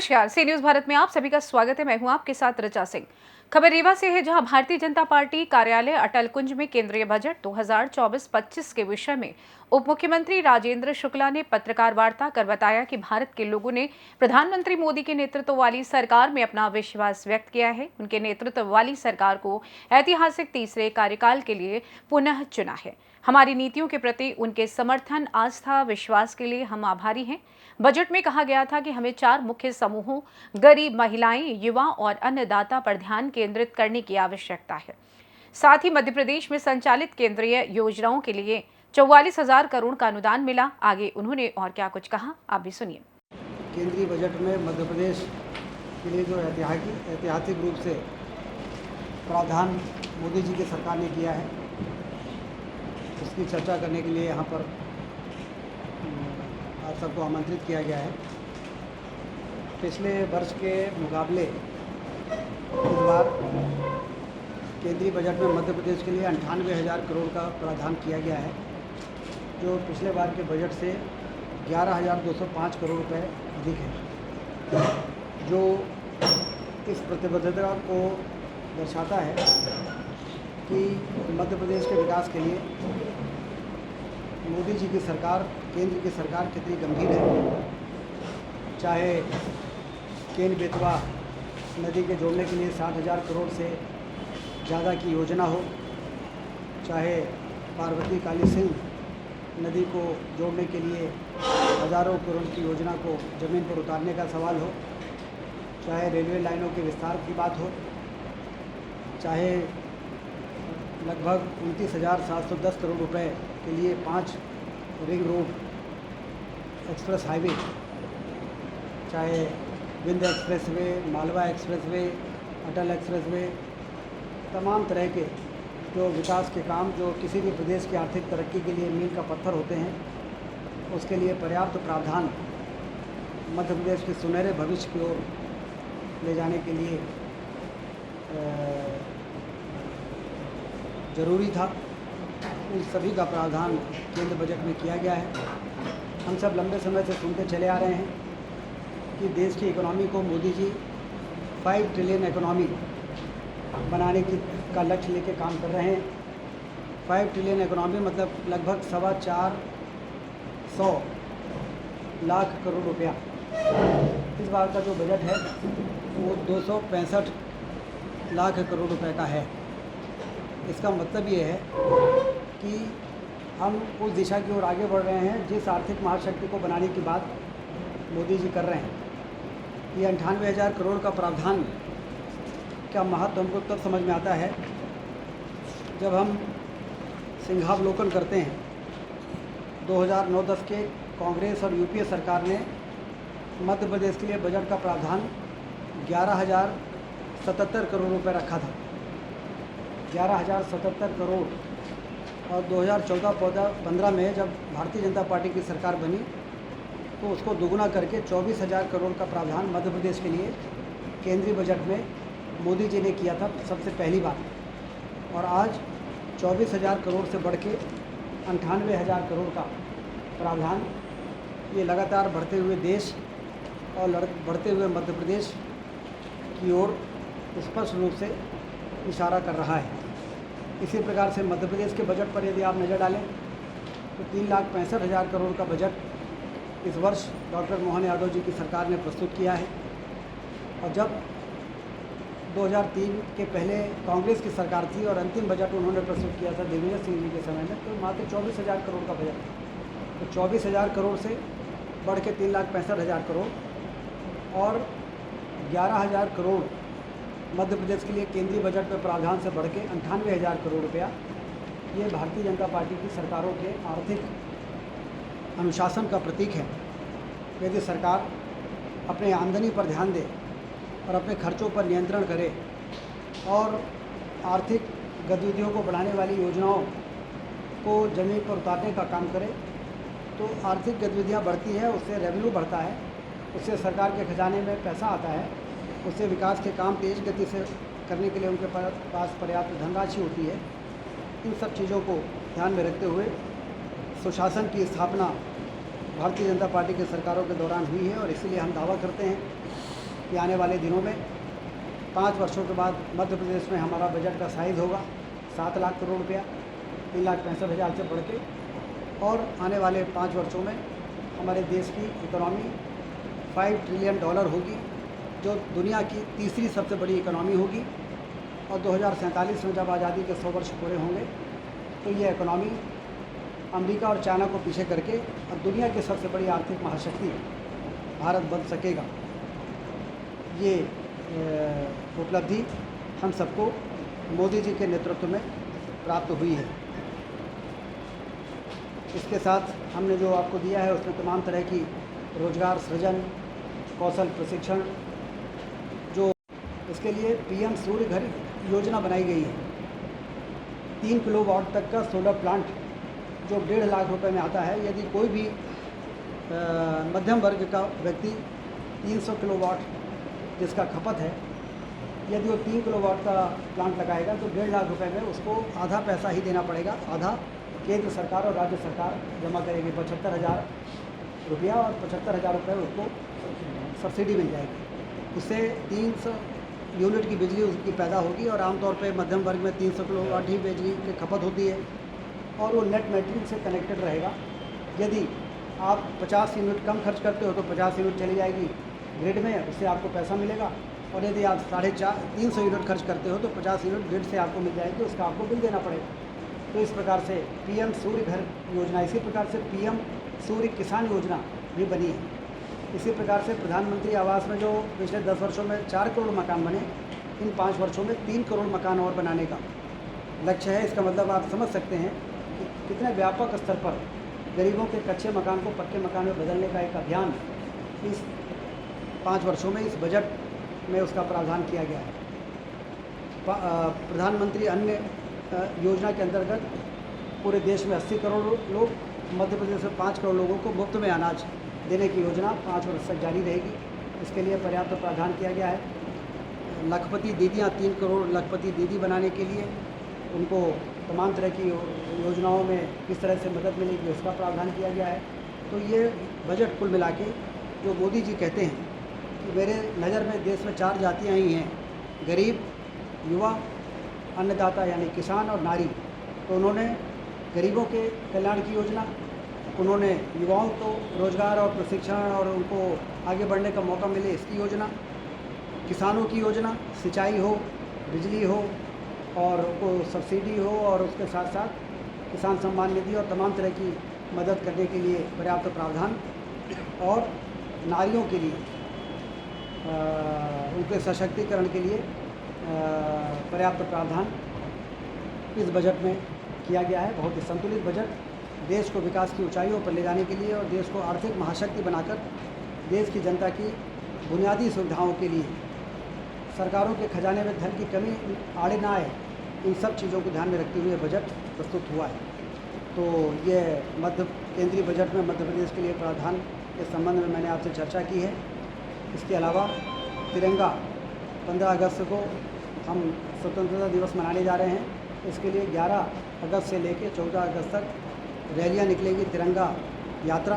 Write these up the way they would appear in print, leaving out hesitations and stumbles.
नमस्कार, सी न्यूज भारत में आप सभी का स्वागत है। मैं हूं आपके साथ ऋचा सिंह। खबर रीवा से है, जहां भारतीय जनता पार्टी कार्यालय अटल कुंज में केंद्रीय बजट 2024-25 के विषय में उप मुख्यमंत्री राजेंद्र शुक्ला ने पत्रकार वार्ता कर बताया कि भारत के लोगों ने प्रधानमंत्री मोदी के नेतृत्व वाली सरकार में अपना विश्वास व्यक्त किया है। उनके नेतृत्व वाली सरकार को ऐतिहासिक तीसरे कार्यकाल के लिए पुनः चुना है। हमारी नीतियों के प्रति उनके समर्थन, आस्था, विश्वास के लिए हम आभारी हैं। बजट में कहा गया था कि हमें 4 मुख्य समूहों गरीब, महिलाएं, युवा और अन्नदाता पर ध्यान केंद्रित करने की आवश्यकता है। साथ ही मध्य प्रदेश में संचालित केंद्रीय योजनाओं के लिए 44,000 करोड़ का अनुदान मिला। आगे उन्होंने और क्या कुछ कहा, आप भी सुनिए। केंद्रीय बजट में मध्य प्रदेश के लिए जो ऐतिहासिक रूप से प्रावधान मोदी जी की सरकार ने किया है, उसकी चर्चा करने के लिए यहाँ पर आप सबको आमंत्रित किया गया है। पिछले वर्ष के मुकाबले इस बार केंद्रीय बजट में मध्य प्रदेश के लिए 98,000 करोड़ का प्रावधान किया गया है, जो पिछले बार के बजट से 11,205 करोड़ रुपए अधिक है, जो इस प्रतिबद्धता को दर्शाता है कि मध्य प्रदेश के विकास के लिए मोदी जी की सरकार, केंद्र की सरकार कितनी गंभीर है। चाहे केन बेतवा नदी के जोड़ने के लिए 60,000 करोड़ से ज़्यादा की योजना हो, चाहे पार्वती काली सिंह नदी को जोड़ने के लिए हज़ारों करोड़ की योजना को ज़मीन पर उतारने का सवाल हो, चाहे रेलवे लाइनों के विस्तार की बात हो, चाहे लगभग 29,710 करोड़ रुपए के लिए 5 रिंग रोड एक्सप्रेस हाईवे, चाहे विंध्य एक्सप्रेसवे, मालवा एक्सप्रेसवे, अटल एक्सप्रेसवे, तमाम तरह के जो विकास के काम जो किसी भी प्रदेश की आर्थिक तरक्की के लिए मील का पत्थर होते हैं, उसके लिए पर्याप्त प्रावधान मध्य प्रदेश के सुनहरे भविष्य की ओर ले जाने के लिए ज़रूरी था। उन सभी का प्रावधान केंद्र बजट में किया गया है। हम सब लंबे समय से सुनते चले आ रहे हैं कि देश की इकोनॉमी को मोदी जी 5 ट्रिलियन इकोनॉमी बनाने का लक्ष्य लेके काम कर रहे हैं। 5 ट्रिलियन इकोनॉमी मतलब लगभग 425 लाख करोड़ रुपया। इस बार का जो बजट है वो 265 लाख करोड़ रुपए का है। इसका मतलब ये है कि हम उस दिशा की ओर आगे बढ़ रहे हैं जिस आर्थिक महाशक्ति को बनाने की बात मोदी जी कर रहे हैं। ये 98,000 करोड़ का प्रावधान का महत्व हमको तब समझ में आता है जब हम सिंहावलोकन करते हैं। 2009-10 के कांग्रेस और यूपीए सरकार ने मध्य प्रदेश के लिए बजट का प्रावधान 11,077 करोड़ रुपए रखा था। 11,077 करोड़। और 2014-15 में जब भारतीय जनता पार्टी की सरकार बनी तो उसको दोगुना करके 24,000 करोड़ का प्रावधान मध्य प्रदेश के लिए केंद्रीय बजट में मोदी जी ने किया था सबसे पहली बार। और आज 24,000 करोड़ से बढ़ के 98,000 करोड़ का प्रावधान, ये लगातार बढ़ते हुए देश और बढ़ते हुए मध्य प्रदेश की ओर स्पष्ट रूप से इशारा कर रहा है। इसी प्रकार से मध्य प्रदेश के बजट पर यदि आप नज़र डालें तो 3,65,000 करोड़ का बजट इस वर्ष डॉक्टर मोहन यादव जी की सरकार ने प्रस्तुत किया है। और जब 2003 के पहले कांग्रेस की सरकार थी और अंतिम बजट उन्होंने प्रस्तुत किया था दिग्विजय सिंह जी के समय में, तो मात्र 24,000 करोड़ का बजट था। तो 24,000 करोड़ से बढ़ के 3,65,000 करोड़ और 11,000 करोड़ मध्य प्रदेश के लिए केंद्रीय बजट में प्रावधान से बढ़ के 98,000 करोड़ रुपया, ये भारतीय जनता पार्टी की सरकारों के आर्थिक अनुशासन का प्रतीक है। यदि सरकार अपने आमदनी पर ध्यान दे और अपने खर्चों पर नियंत्रण करे और आर्थिक गतिविधियों को बढ़ाने वाली योजनाओं को ज़मीन पर उतारने का काम करे, तो आर्थिक गतिविधियाँ बढ़ती है, उससे रेवेन्यू बढ़ता है, उससे सरकार के खजाने में पैसा आता है, उससे विकास के काम तेज़ गति से करने के लिए उनके पास पर्याप्त धनराशि होती है। इन सब चीज़ों को ध्यान में रखते हुए सुशासन की स्थापना भारतीय जनता पार्टी की सरकारों के दौरान हुई है और इसीलिए हम दावा करते हैं कि आने वाले दिनों में 5 वर्षों के बाद मध्य प्रदेश में हमारा बजट का साइज़ होगा 7 लाख करोड़ रुपया, 3,65,000 से बढ़ के, और आने वाले 5 वर्षों में हमारे देश की इकोनॉमी $5 ट्रिलियन होगी, जो दुनिया की तीसरी सबसे बड़ी इकोनॉमी होगी। और 2047 में जब आज़ादी के 100 वर्ष पूरे होंगे तो ये इकोनॉमी अमेरिका और चाइना को पीछे करके अब दुनिया की सबसे बड़ी आर्थिक महाशक्ति भारत बन सकेगा। ये उपलब्धि हम सबको मोदी जी के नेतृत्व में प्राप्त हुई है। इसके साथ हमने जो आपको दिया है उसमें तमाम तरह की रोजगार सृजन, कौशल प्रशिक्षण, जो इसके लिए पीएम सूर्य घर योजना बनाई गई है। 3 किलोवाट तक का सोलर प्लांट जो 1.5 लाख रुपए में आता है। यदि कोई भी मध्यम वर्ग का व्यक्ति 300 किलोवाट जिसका खपत है, यदि वो 3 किलोवाट का प्लांट लगाएगा तो 1.5 लाख रुपए में उसको आधा पैसा ही देना पड़ेगा। आधा केंद्र सरकार और राज्य सरकार जमा करेगी, 75,000 रुपया, और 75,000 रुपये उसको सब्सिडी मिल जाएगी। उससे 300 यूनिट की बिजली उसकी पैदा होगी, और आमतौर पे मध्यम वर्ग में 300 किलोवाट ही बिजली की खपत होती है, और वो नेट मेट्रिक से कनेक्टेड रहेगा। यदि आप 50 यूनिट कम खर्च करते हो तो 50 यूनिट चली जाएगी ग्रिड में, उससे आपको पैसा मिलेगा। और यदि आप 350 यूनिट खर्च करते हो तो 50 यूनिट ग्रिड से आपको मिल जाएगी, उसका आपको बिल देना पड़ेगा। तो इस प्रकार से पीएम सूर्य घर योजना, इसी प्रकार से पीएम सूर्य किसान योजना भी बनी है। इसी प्रकार से प्रधानमंत्री आवास में जो पिछले 10 वर्षों में 4 करोड़ मकान बने, इन 5 वर्षों में 3 करोड़ मकान और बनाने का लक्ष्य है। इसका मतलब आप समझ सकते हैं कि कितने व्यापक स्तर पर गरीबों के कच्चे मकान को पक्के मकान में बदलने का एक अभियान इस 5 वर्षों में इस बजट में उसका प्रावधान किया गया है। प्रधानमंत्री अन्न योजना के अंतर्गत पूरे देश में 80 करोड़ लोग, मध्य प्रदेश में 5 करोड़ लोगों को मुफ्त में अनाज देने की योजना 5 वर्ष तक जारी रहेगी। इसके लिए पर्याप्त प्रावधान किया गया है। लखपति दीदियाँ, 3 करोड़ लखपति दीदी बनाने के लिए उनको तमाम तरह की योजनाओं में किस तरह से मदद मिलेगी उसका प्रावधान किया गया है। तो ये बजट कुल मिला के जो मोदी जी कहते हैं कि मेरे नज़र में देश में 4 जातियाँ ही हैं, गरीब, युवा, अन्नदाता यानी किसान और नारी। तो उन्होंने गरीबों के कल्याण की योजना, उन्होंने युवाओं को रोज़गार और प्रशिक्षण और उनको आगे बढ़ने का मौका मिले इसकी योजना, किसानों की योजना, सिंचाई हो, बिजली हो और उनको सब्सिडी हो, और उसके साथ साथ किसान सम्मान निधि और तमाम तरह की मदद करने के लिए पर्याप्त प्रावधान, और नारियों के लिए उनके सशक्तिकरण के लिए पर्याप्त प्रावधान इस बजट में किया गया है। बहुत ही संतुलित बजट देश को विकास की ऊंचाइयों पर ले जाने के लिए और देश को आर्थिक महाशक्ति बनाकर देश की जनता की बुनियादी सुविधाओं के लिए, सरकारों के खजाने में धन की कमी आड़े ना आए, इन सब चीज़ों को ध्यान में रखते हुए बजट प्रस्तुत हुआ है। तो ये केंद्रीय बजट में मध्य प्रदेश के लिए प्रावधान के संबंध में मैंने आपसे चर्चा की है। इसके अलावा तिरंगा 15 अगस्त को हम स्वतंत्रता दिवस मनाने जा रहे हैं। इसके लिए 11 अगस्त से लेकर 14 अगस्त तक रैलियां निकलेंगी। तिरंगा यात्रा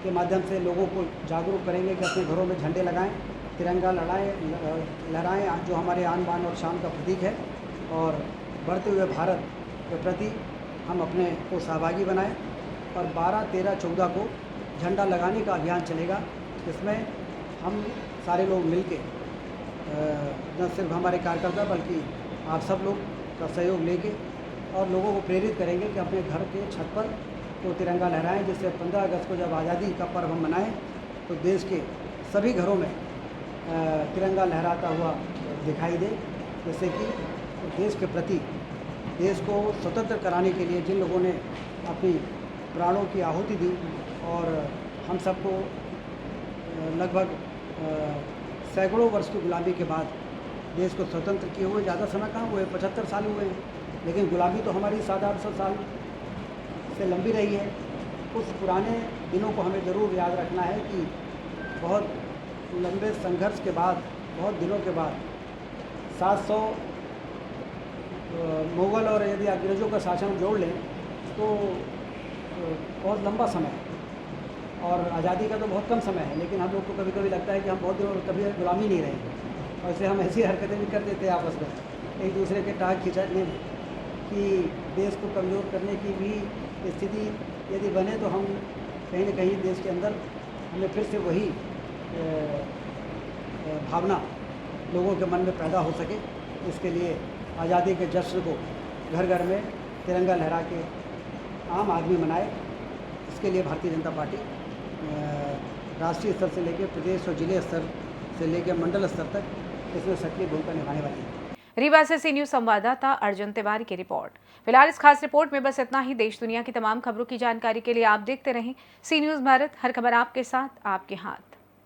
के माध्यम से लोगों को जागरूक करेंगे कि अपने घरों में झंडे लगाएं, तिरंगा लहराएं, जो हमारे आन बान और शान का प्रतीक है, और बढ़ते हुए भारत के प्रति हम अपने को सहभागी बनाएं। और 12, 13, 14 को झंडा लगाने का अभियान चलेगा, जिसमें हम सारे लोग मिलके न सिर्फ हमारे कार्यकर्ता बल्कि आप सब लोग का सहयोग लेके और लोगों को प्रेरित करेंगे कि अपने घर के छत पर तो तिरंगा लहराएं, जिससे 15 अगस्त को जब आज़ादी का पर्व हम मनाएं तो देश के सभी घरों में तिरंगा लहराता हुआ दिखाई दे, जिससे कि देश के प्रति, देश को स्वतंत्र कराने के लिए जिन लोगों ने अपनी प्राणों की आहुति दी और हम सबको लगभग सैकड़ों वर्ष की गुलामी के बाद देश को स्वतंत्र किए हुए ज़्यादा समय कहाँ हुए, 75 साल हुए हैं, लेकिन गुलामी तो हमारी 700-800 साल से लंबी रही है। उस पुराने दिनों को हमें ज़रूर याद रखना है कि बहुत लंबे संघर्ष के बाद, बहुत दिनों के बाद 700 मुग़ल और यदि अंग्रेज़ों का शासन जोड़ लें तो बहुत लंबा समय है। और आज़ादी का तो बहुत कम समय है, लेकिन हम लोग को कभी कभी लगता है कि हम बहुत दिनों कभी गुलामी नहीं रहे, और इसलिए हम ऐसी हरकतें भी कर देते हैं आपस में एक दूसरे के टाँग खिंचाने में, कि देश को कमज़ोर करने की भी स्थिति यदि बने तो हम कहीं न कहीं देश के अंदर हमें फिर से वही भावना लोगों के मन में पैदा हो सके। इसके लिए आज़ादी के जश्न को घर घर में तिरंगा लहरा के आम आदमी मनाए। इसके लिए भारतीय जनता पार्टी राष्ट्रीय स्तर से लेकर प्रदेश और जिले स्तर से लेकर मंडल स्तर तक इसमें सक्रिय भूमिका निभाने वाली है। रीवा से सी न्यूज़ संवाददाता अर्जुन तिवारी की रिपोर्ट। फिलहाल इस खास रिपोर्ट में बस इतना ही। देश दुनिया की तमाम खबरों की जानकारी के लिए आप देखते रहें सी न्यूज़ भारत। हर खबर आपके साथ, आपके हाथ।